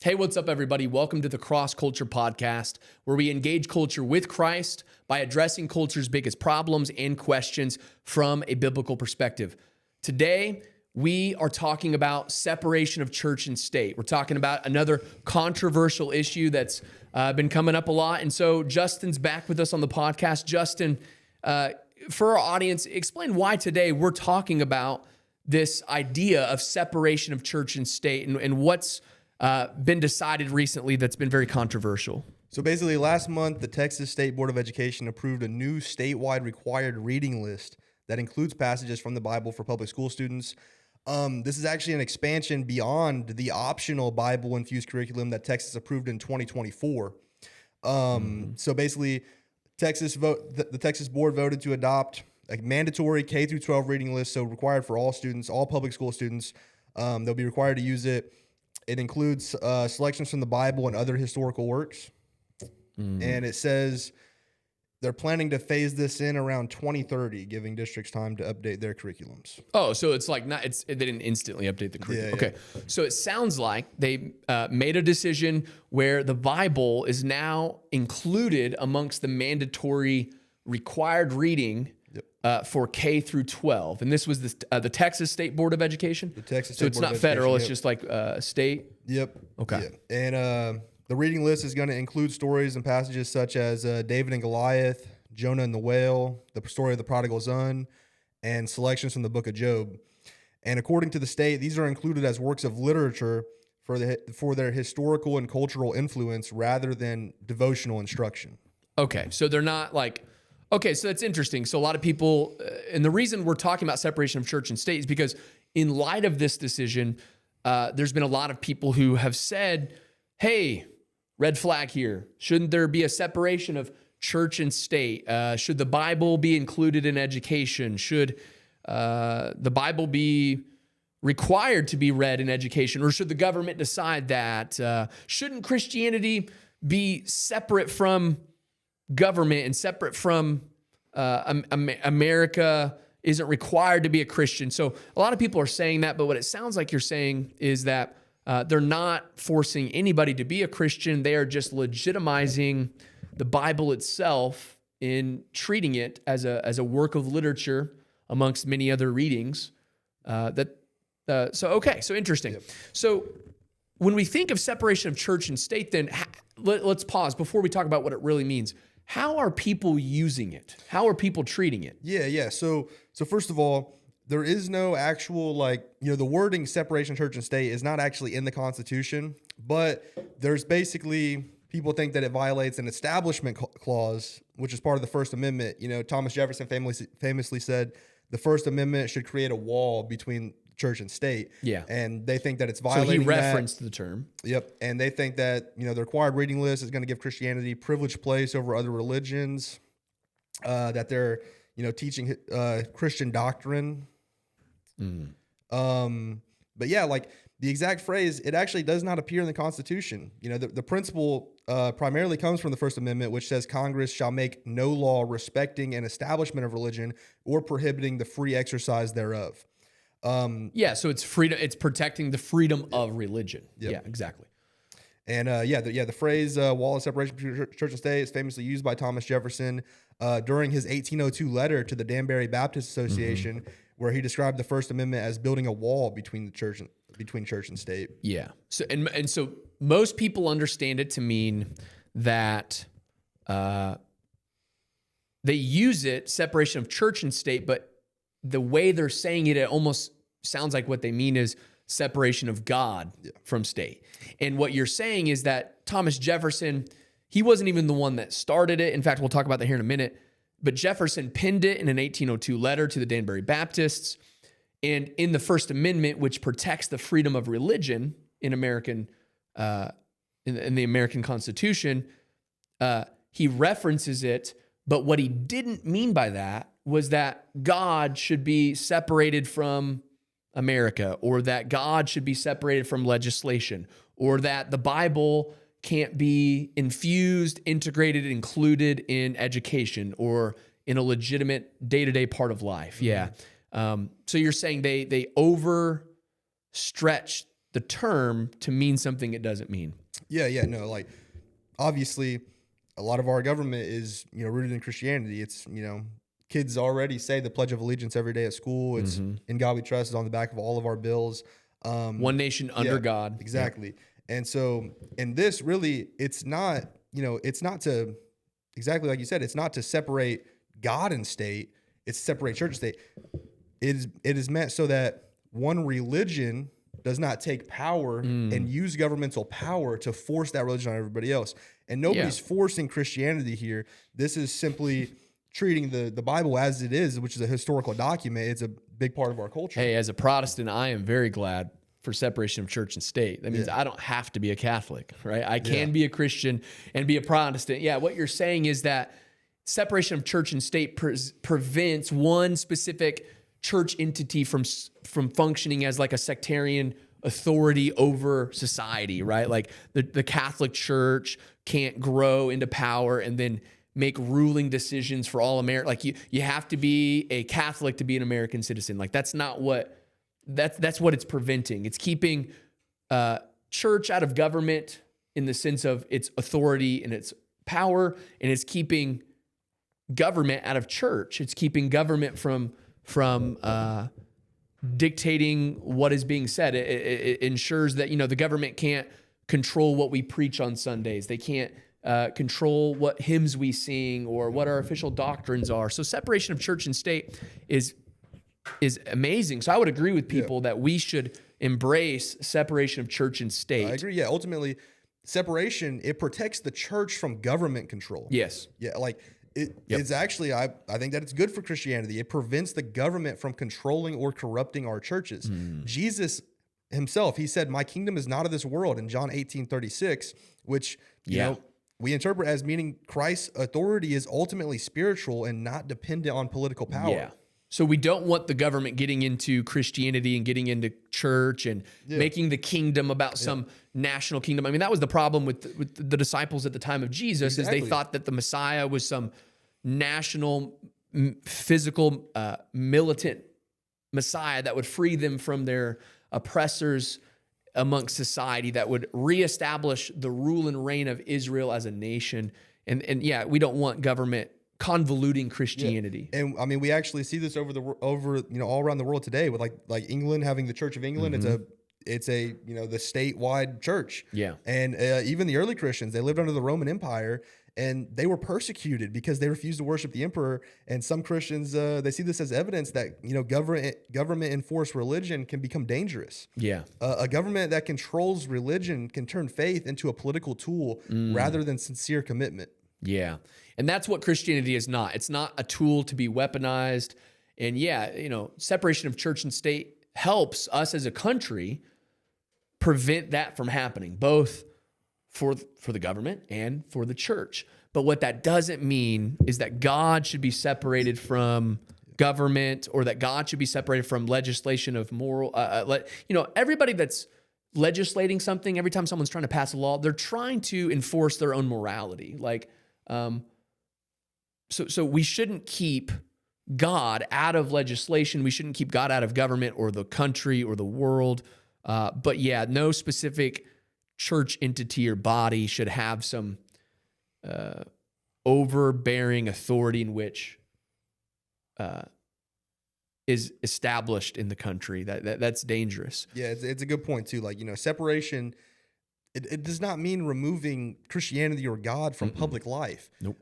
Hey, what's up, everybody? Welcome to the Cross Culture Podcast, where we engage culture with Christ by addressing culture's biggest problems and questions from a biblical perspective. Today, we are talking about separation of church and state. We're talking about another controversial issue that's been coming up a lot. And so Justin's back with us on the podcast. Justin, for our audience, explain why today we're talking about this idea of separation of church and state and what's been decided recently that's been very controversial. So basically, last month, the Texas State Board of Education approved a new statewide required reading list that includes passages from the Bible for public school students. This is actually an expansion beyond the optional Bible-infused curriculum that Texas approved in 2024. So basically, the Texas board voted to adopt a mandatory K through 12 reading list, so required for all students, all public school students. They'll be required to use it. It includes selections from the Bible and other historical works. And it says they're planning to phase this in around 2030, giving districts time to update their curriculums. Oh, so it's like they didn't instantly update the curriculum. Yeah. Okay. So it sounds like they made a decision where the Bible is now included amongst the mandatory required reading for K through 12. And this was the Texas State Board of Education? The Texas State So it's Board not of federal, Education, it's just like state? Yep. Okay. Yep. And the reading list is going to include stories and passages such as David and Goliath, Jonah and the whale, the story of the prodigal son, and selections from the book of Job. And according to the state, these are included as works of literature for their historical and cultural influence rather than devotional instruction. Okay, so they're not like... Okay, so that's interesting. So a lot of people, and the reason we're talking about separation of church and state is because in light of this decision, there's been a lot of people who have said, hey, red flag here. Shouldn't there be a separation of church and state? Should the Bible be included in education? Should the Bible be required to be read in education? Or should the government decide that? Shouldn't Christianity be separate from government and separate from America isn't required to be a Christian? So a lot of people are saying that, but what it sounds like you're saying is that they're not forcing anybody to be a Christian. They are just legitimizing the Bible itself in treating it as a work of literature amongst many other readings. So interesting. Yep. So when we think of separation of church and state, then let's pause before we talk about what it really means. How are people using it? How are people treating it? Yeah. So first of all, there is no actual, the wording separation of church and state is not actually in the Constitution, but there's basically, people think that it violates an establishment clause, which is part of the First Amendment. Thomas Jefferson famously said the First Amendment should create a wall between church and state. Yeah. And they think that it's violating that. So he referenced the term. Yep. And they think that, the required reading list is going to give Christianity privileged place over other religions, that they're, teaching Christian doctrine. But yeah, the exact phrase, it actually does not appear in the Constitution. The principle primarily comes from the First Amendment, which says Congress shall make no law respecting an establishment of religion or prohibiting the free exercise thereof. So it's freedom. It's protecting the freedom of religion. Yep. Yeah, exactly. And the phrase "wall of separation between church and state" is famously used by Thomas Jefferson during his 1802 letter to the Danbury Baptist Association, where he described the First Amendment as building a wall between church and state. Yeah. So and so most people understand it to mean that they use it, separation of church and state, but the way they're saying it, it almost sounds like what they mean is separation of God from state. And what you're saying is that Thomas Jefferson, he wasn't even the one that started it. In fact, we'll talk about that here in a minute. But Jefferson penned it in an 1802 letter to the Danbury Baptists. And in the First Amendment, which protects the freedom of religion in American, in the American Constitution, he references it. But what he didn't mean by that was that God should be separated from America, or that God should be separated from legislation, or that the Bible can't be infused, integrated, included in education or in a legitimate day-to-day part of life. Yeah. So you're saying they overstretch the term to mean something it doesn't mean. Yeah, no, like obviously a lot of our government is, rooted in Christianity. It's, kids already say the Pledge of Allegiance every day at school. It's "In God We Trust" is on the back of all of our bills. One nation under God. Exactly. Yep. And so, and this really, it's not, it's not to, exactly like you said, it's not to separate God and state. It's to separate church and state. It is meant so that one religion does not take power and use governmental power to force that religion on everybody else. And nobody's forcing Christianity here. This is simply treating the Bible as it is, which is a historical document. It's a big part of our culture. Hey, as a Protestant, I am very glad for separation of church and state. That means I don't have to be a Catholic, right? I can be a Christian and be a Protestant. Yeah, what you're saying is that separation of church and state prevents one specific church entity from functioning as like a sectarian authority over society, right? Like the Catholic Church can't grow into power and then make ruling decisions for all America. Like you have to be a Catholic to be an American citizen. Like that's not what that's what it's preventing. It's keeping church out of government in the sense of its authority and its power, and it's keeping government out of church. It's keeping government from dictating what is being said. It ensures that the government can't control what we preach on Sundays. They can't control what hymns we sing or what our official doctrines are. So separation of church and state is amazing. So I would agree with people that we should embrace separation of church and state. I agree. Yeah, ultimately, separation, it protects the church from government control. Yes. Yeah, like it's actually, I think that it's good for Christianity. It prevents the government from controlling or corrupting our churches. Jesus himself, he said, "My kingdom is not of this world," in John 18:36, which, you know, we interpret as meaning Christ's authority is ultimately spiritual and not dependent on political power. Yeah. So we don't want the government getting into Christianity and getting into church and making the kingdom about some national kingdom. I mean, that was the problem with the disciples at the time of Jesus, is they thought that the Messiah was some national, physical, militant Messiah that would free them from their oppressors amongst society, that would reestablish the rule and reign of Israel as a nation. And yeah, we don't want government convoluting Christianity. Yeah. And I mean, we actually see this over all around the world today with like England having the Church of England. It's a the statewide church. Yeah. And even the early Christians, they lived under the Roman Empire and they were persecuted because they refused to worship the emperor. And some Christians, they see this as evidence that, government enforced religion can become dangerous. Yeah. A government that controls religion can turn faith into a political tool rather than sincere commitment. Yeah. And that's what Christianity is not. It's not a tool to be weaponized. And separation of church and state helps us as a country prevent that from happening, both for the government and for the church. But what that doesn't mean is that God should be separated from government, or that God should be separated from legislation of moral. Everybody that's legislating something, every time someone's trying to pass a law, they're trying to enforce their own morality. So we shouldn't keep God out of legislation. We shouldn't keep God out of government or the country or the world. But yeah, no specific church entity or body should have some overbearing authority in which is established in the country. That's dangerous. Yeah, it's a good point too. Separation, it does not mean removing Christianity or God from public life. Nope.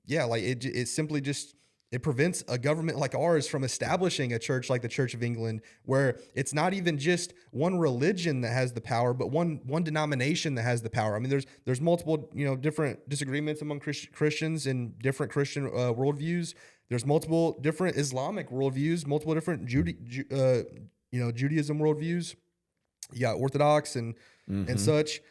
It simply just, it prevents a government like ours from establishing a church like the Church of England, where it's not even just one religion that has the power, but one denomination that has the power. I mean, there's multiple different disagreements among Christians and different Christian worldviews. There's multiple different Islamic worldviews, multiple different Judaism worldviews. You got Orthodox and such.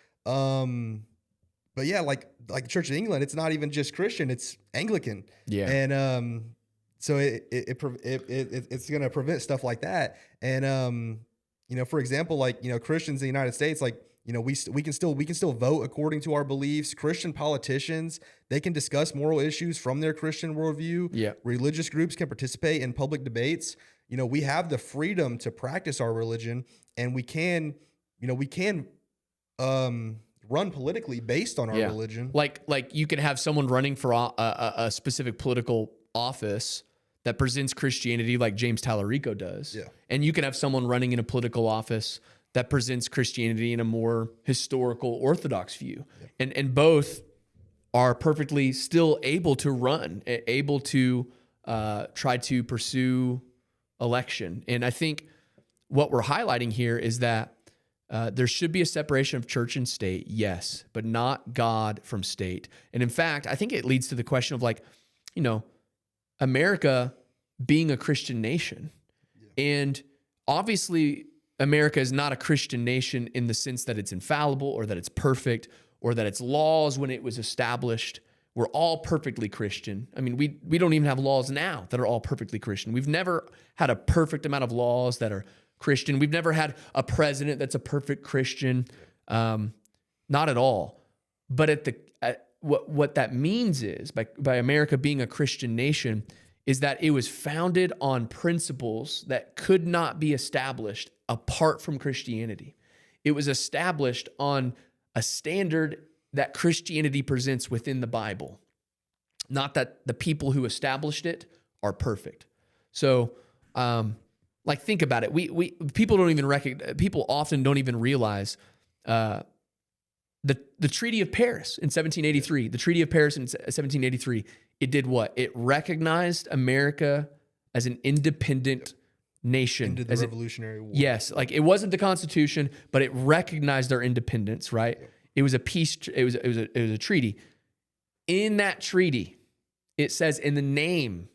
But yeah, like the Church of England, it's not even just Christian; it's Anglican. Yeah, and so it's going to prevent stuff like that. And for example, Christians in the United States, we can still vote according to our beliefs. Christian politicians, they can discuss moral issues from their Christian worldview. Yeah, religious groups can participate in public debates. We have the freedom to practice our religion, and we can we can run politically based on our religion. Like you can have someone running for a specific political office that presents Christianity like James Tallarico does. Yeah. And you can have someone running in a political office that presents Christianity in a more historical Orthodox view. Yeah. And both are perfectly still able to run, able to try to pursue election. And I think what we're highlighting here is that there should be a separation of church and state, yes, but not God from state. And in fact, I think it leads to the question of America being a Christian nation. Yeah. And obviously, America is not a Christian nation in the sense that it's infallible or that it's perfect or that its laws, when it was established, were all perfectly Christian. I mean, we don't even have laws now that are all perfectly Christian. We've never had a perfect amount of laws that are Christian. We've never had a president that's a perfect Christian. Not at all. But what that means is, by America being a Christian nation, is that it was founded on principles that could not be established apart from Christianity. It was established on a standard that Christianity presents within the Bible. Not that the people who established it are perfect. So, think about it. People often don't even realize the Treaty of Paris in 1783. The Treaty of Paris in 1783. It did what? It recognized America as an independent nation. Ended the Revolutionary War. Yes, it wasn't the Constitution, but it recognized our independence. Right? Yep. It was a peace. It was a treaty. In that treaty, it says, in the name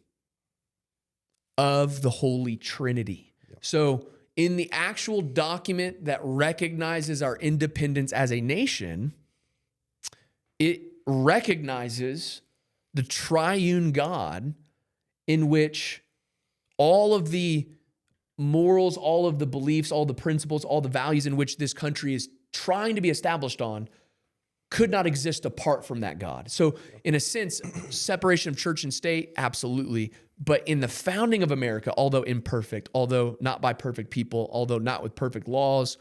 of the Holy Trinity. Yep. So, in the actual document that recognizes our independence as a nation, it recognizes the triune God, in which all of the morals, all of the beliefs, all the principles, all the values in which this country is trying to be established on could not exist apart from that God. So in a sense, separation of church and state, absolutely. But in the founding of America, although imperfect, although not by perfect people, although not with perfect laws,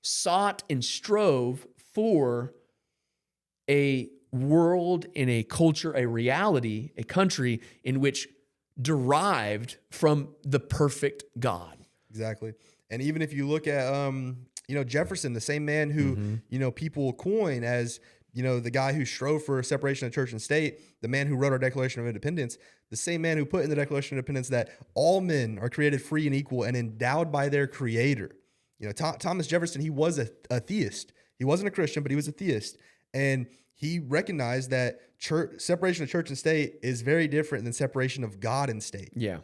sought and strove for a world and a culture, a reality, a country in which derived from the perfect God. Exactly. And even if you look at, Jefferson, the same man who, people coin as, the guy who strove for separation of church and state, the man who wrote our Declaration of Independence, the same man who put in the Declaration of Independence that all men are created free and equal and endowed by their creator. Thomas Jefferson, he was a theist. He wasn't a Christian, but he was a theist. And he recognized that separation of church and state is very different than separation of God and state. Yeah.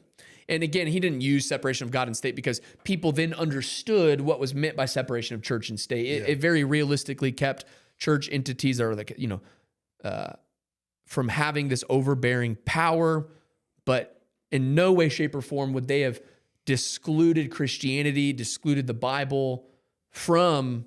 And again, he didn't use separation of God and state because people then understood what was meant by separation of church and state. It very realistically kept church entities that are from having this overbearing power, but in no way, shape, or form would they have discluded Christianity, discluded the Bible from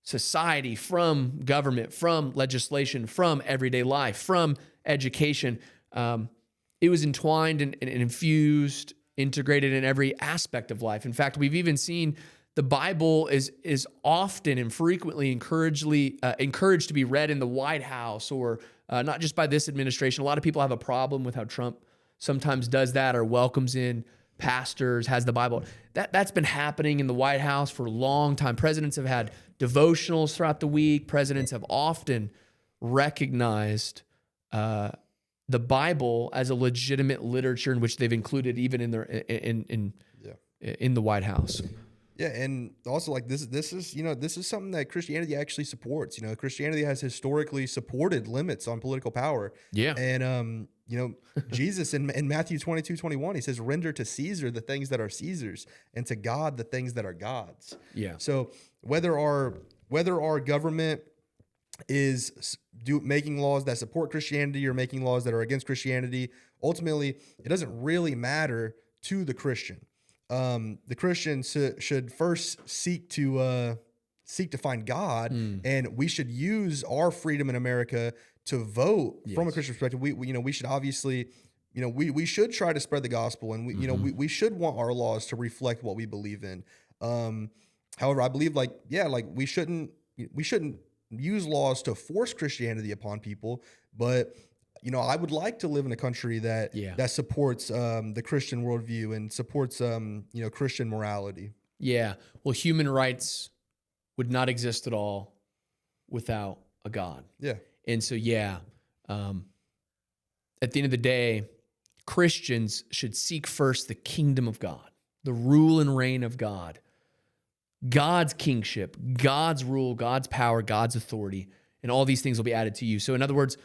society, from government, from legislation, from everyday life, from education. It was entwined and infused, integrated in every aspect of life. In fact, we've even seen the Bible is often and frequently encouraged to be read in the White House, or not just by this administration. A lot of people have a problem with how Trump sometimes does that or welcomes in pastors, has the Bible. That's been happening in the White House for a long time. Presidents have had devotionals throughout the week. Presidents have often recognized the Bible as a legitimate literature in which they've included even in their in the White House. Yeah, and also this is something that Christianity actually supports. Christianity has historically supported limits on political power. Yeah, and Jesus in Matthew 22:21, he says, "Render to Caesar the things that are Caesar's, and to God the things that are God's." Yeah. So whether our government is making laws that support Christianity or making laws that are against Christianity, ultimately it doesn't really matter to the Christian. The Christian should first seek to find God, and we should use our freedom in America to vote from a Christian perspective. We should obviously, we should try to spread the gospel, and we should want our laws to reflect what we believe in. However, I believe like we shouldn't use laws to force Christianity upon people, but I would like to live in a country that Yeah. supports the Christian worldview and supports Christian morality. Yeah. Well, human rights would not exist at all without a God. Yeah. And so, at the end of the day, Christians should seek first the kingdom of God, the rule and reign of God, God's kingship, God's rule, God's power, God's authority, and all these things will be added to you. So in other words,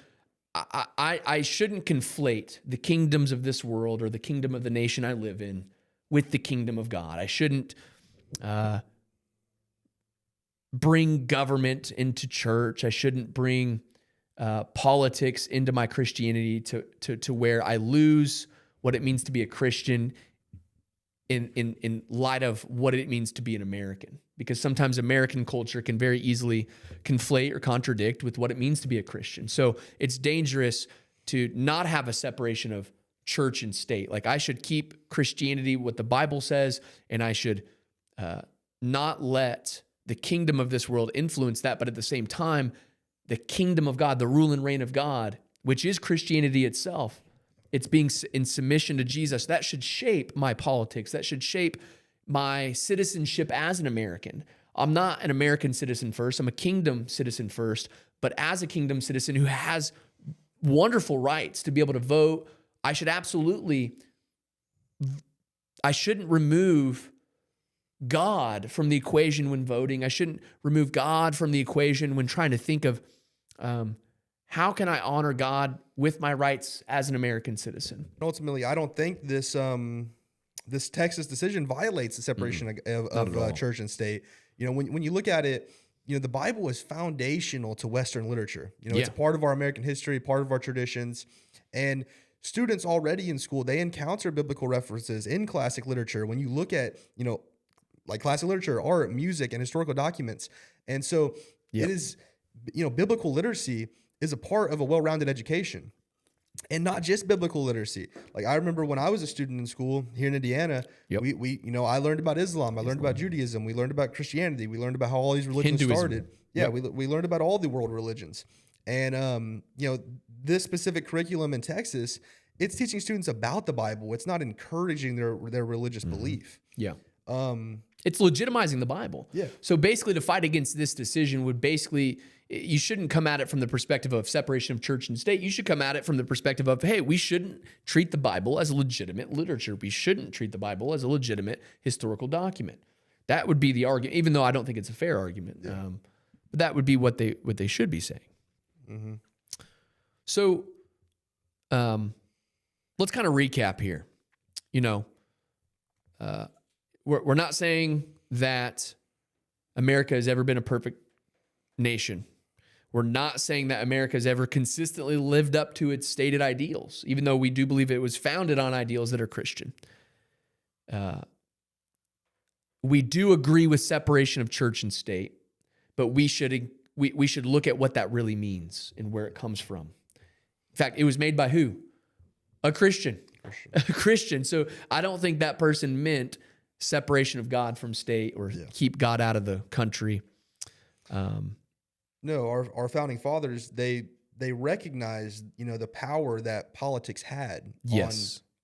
I shouldn't conflate the kingdoms of this world or the kingdom of the nation I live in with the kingdom of God. I shouldn't bring government into church. I shouldn't bring politics into my Christianity to where I lose what it means to be a Christian in light of what it means to be an American. Because sometimes American culture can very easily conflate or contradict with what it means to be a Christian. So it's dangerous to not have a separation of church and state. Like I should keep Christianity, what the Bible says, and I should not let the kingdom of this world influence that, but at the same time, the kingdom of God, the rule and reign of God, which is Christianity itself, it's being in submission to Jesus. That should shape my politics. That should shape my citizenship as an American. I'm not an American citizen first. I'm a kingdom citizen first. But as a kingdom citizen who has wonderful rights to be able to vote, I shouldn't remove God from the equation when voting. I shouldn't remove God from the equation when trying to think of how can I honor God with my rights as an American citizen? Ultimately, I don't think this Texas decision violates the separation of church and state. When you look at it, the Bible is foundational to Western literature. It's a part of our American history, part of our traditions, and students already in school, they encounter biblical references in classic literature. When you look at, like classic literature, art, music, and historical documents. And so it is, biblical literacy is a part of a well-rounded education. And not just biblical literacy. Like I remember when I was a student in school here in Indiana, I learned about Islam, I learned about Judaism, we learned about Christianity, we learned about how all these religions started. Yeah, we learned about all the world religions. And this specific curriculum in Texas, it's teaching students about the Bible. It's not encouraging their religious belief. Yeah. It's legitimizing the Bible. Yeah. So basically to fight against this decision would you shouldn't come at it from the perspective of separation of church and state. You should come at it from the perspective of, hey, we shouldn't treat the Bible as a legitimate literature. We shouldn't treat the Bible as a legitimate historical document. That would be the argument, even though I don't think it's a fair argument. Yeah. But that would be what they should be saying. Mm-hmm. So let's kind of recap here. We're not saying that America has ever been a perfect nation. We're not saying that America has ever consistently lived up to its stated ideals, even though we do believe it was founded on ideals that are Christian. We do agree with separation of church and state, but we should look at what that really means and where it comes from. In fact, it was made by who? A Christian. A Christian. So I don't think that person meant separation of God from state or keep God out of the country. No, our founding fathers, they recognized, the power that politics had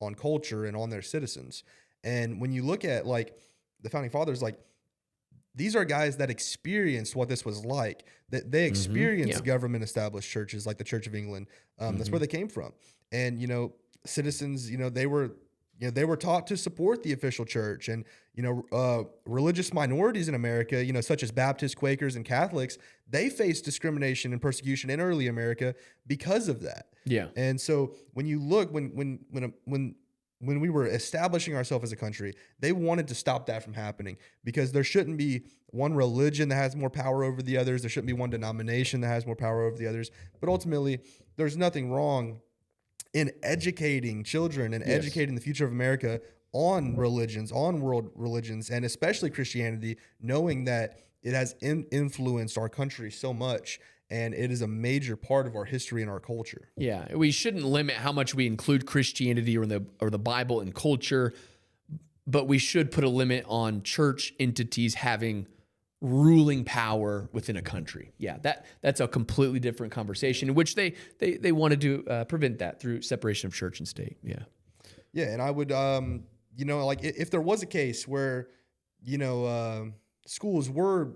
on culture and on their citizens. And when you look at like the founding fathers, like these are guys that experienced what this was like. That they experienced government established churches like the Church of England. That's where they came from. And citizens, they were taught to support the official church, and religious minorities in America, such as Baptists, Quakers, and Catholics, they faced discrimination and persecution in early America because of that. Yeah. And so when you look, when we were establishing ourselves as a country, they wanted to stop that from happening because there shouldn't be one religion that has more power over the others. There shouldn't be one denomination that has more power over the others. But ultimately, there's nothing wrong in educating children and educating the future of America on religions, on world religions, and especially Christianity, knowing that it has influenced our country so much, and it is a major part of our history and our culture. Yeah, we shouldn't limit how much we include Christianity or the Bible in culture, but we should put a limit on church entities having ruling power within a country. Yeah, that's a completely different conversation in which they wanted to prevent that through separation of church and state. Yeah. Yeah, and I would, like if there was a case where, schools were,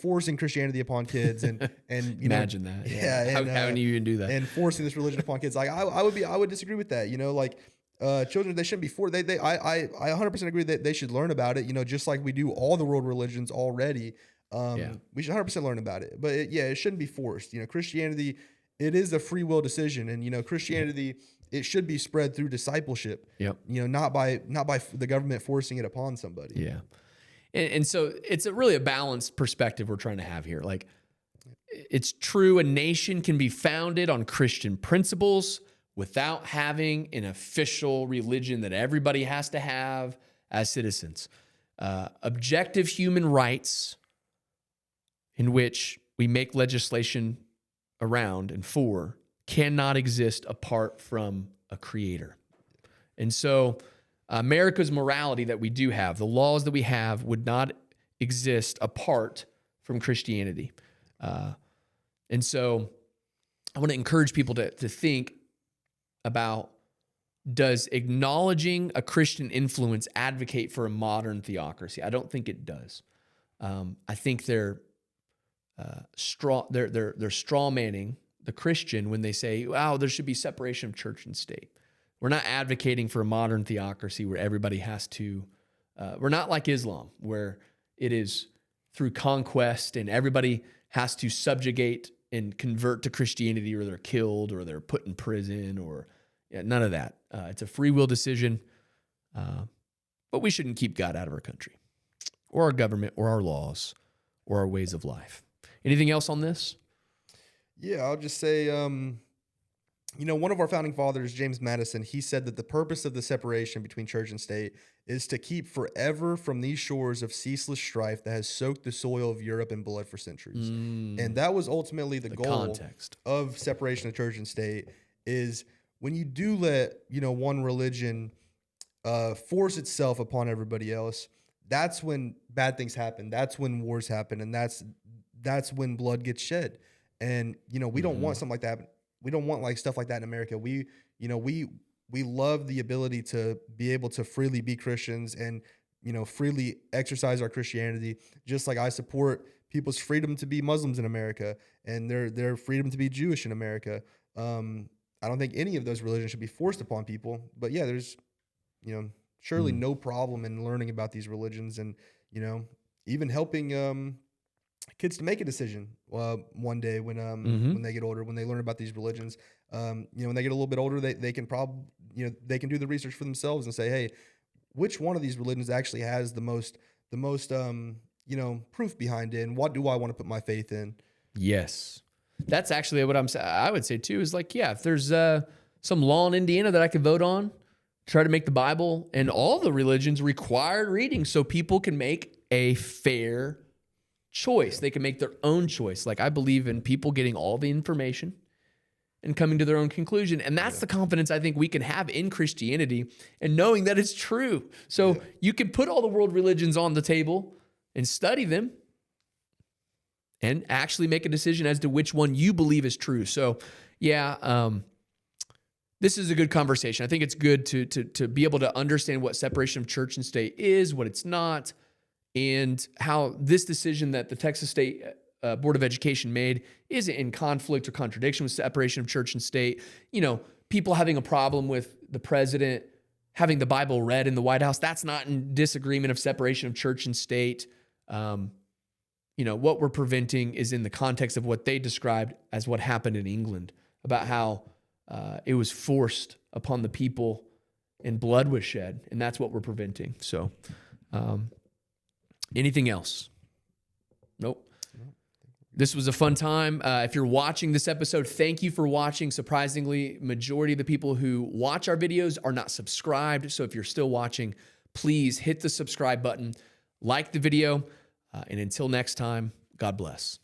forcing Christianity upon kids and Imagine that. Yeah. And, how can you even do that? and forcing this religion upon kids, like I would disagree with that. Children, they shouldn't be forced. I 100% agree that they should learn about it. Just like we do all the world religions already. We should 100% learn about it. But it shouldn't be forced. Christianity, it is a free will decision, and Christianity, it should be spread through discipleship. Yep. Not by the government forcing it upon somebody. Yeah. And so it's really a balanced perspective we're trying to have here. Like, it's true, a nation can be founded on Christian principles without having an official religion that everybody has to have as citizens. Objective human rights in which we make legislation around and for cannot exist apart from a creator. And so America's morality that we do have, the laws that we have, would not exist apart from Christianity. And so I want to encourage people to think about, does acknowledging a Christian influence advocate for a modern theocracy? I don't think it does. I think they're straw manning the Christian when they say, wow, there should be separation of church and state. We're not advocating for a modern theocracy where everybody has to, we're not like Islam, where it is through conquest and everybody has to subjugate and convert to Christianity or they're killed or they're put in prison or none of that. It's a free will decision, but we shouldn't keep God out of our country or our government or our laws or our ways of life. Anything else on this? Yeah, I'll just say, one of our founding fathers, James Madison, he said that the purpose of the separation between church and state is to keep forever from these shores of ceaseless strife that has soaked the soil of Europe in blood for centuries. And that was ultimately the goal context of separation of church and state, is when you do let, one religion force itself upon everybody else, that's when bad things happen. That's when wars happen. And that's when blood gets shed. And, we don't want something like that. We don't want stuff like that in America. We love the ability to be able to freely be Christians and, freely exercise our Christianity, just like I support people's freedom to be Muslims in America and their freedom to be Jewish in America. I don't think any of those religions should be forced upon people, but yeah, there's, surely no problem in learning about these religions and, even helping, kids to make a decision one day when they get older, when they learn about these religions. When they get a little bit older, they can probably, they can do the research for themselves and say, hey, which one of these religions actually has the most proof behind it, and what do I want to put my faith in? Yes. That's actually what I would say too, is like, yeah, if there's some law in Indiana that I could vote on, try to make the Bible and all the religions required reading so people can make a fair choice. They can make their own choice. Like, I believe in people getting all the information and coming to their own conclusion. And that's the confidence I think we can have in Christianity and knowing that it's true. So you can put all the world religions on the table and study them and actually make a decision as to which one you believe is true. So this is a good conversation. I think it's good to be able to understand what separation of church and state is, what it's not, and how this decision that the Texas State Board of Education made isn't in conflict or contradiction with separation of church and state. People having a problem with the president having the Bible read in the White House, that's not in disagreement of separation of church and state. What we're preventing is in the context of what they described as what happened in England, about how it was forced upon the people and blood was shed, and that's what we're preventing. So, anything else? Nope. This was a fun time. If you're watching this episode, thank you for watching. Surprisingly, majority of the people who watch our videos are not subscribed. So if you're still watching, please hit the subscribe button, like the video, and until next time, God bless.